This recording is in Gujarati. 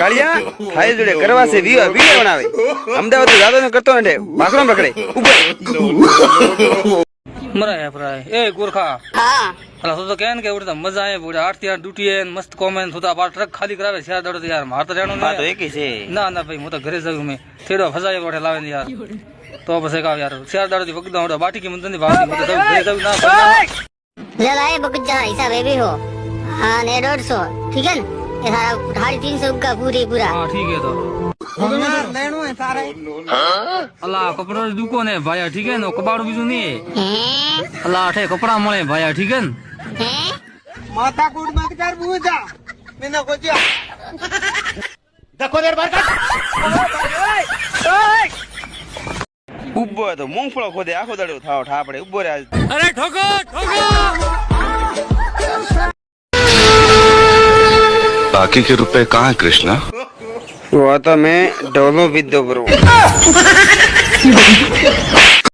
કાળિયા થાય જોડે કરવા છે વીડિયો બનાવે અમદાવાદ જાતો ને કરતો ને બાકરામ પકડે મરાય પ્રાય એ ગુરખા हाँ અલા તો કેન કે ઉડતા મજા આવે બુડા 8 થી 8 ડ્યુટી હે મસ્ત કોમેન થતા બાર ટ્રક ખાલી કરાવે શેર દડો તો યાર માર તો રહેણો હા તો ને એક છે ના ના ભાઈ હું તો ઘરે જાઉં મે થેડો ફસાય ગોઠે લાવે ને યાર તો પછી કાવ યાર શેર દડો થી વગદા ઉડા બાટી કી મંદની ભાતી હું તો ઘરે જાઉં ના जला ये बकुजा हिसाब है भी हो हाँ ने 150 ठीक है ना ये सारा 350 का पूरा हां ठीक है तो लेनो है सारे અલા કપડા ની દુકાન હે ભાઈ ઠીક હે ને કબાડું બીજું નહીં हैं અલા આઠે કપડા મળે ભાઈ ઠીક હે ને हैं माथा कूट मत कर बूझा मैंने कोचिया देखो देर बार कर ઉભો તો મૂંગફળો ખોદે આખો દડો થાવ ઠાપડે ઉભો રે આજ અરે ઠોકો ઠોકો बाकी के रुपए कहाँ है कृष्णा? वो तो मैं डोलो विद दो ब्रो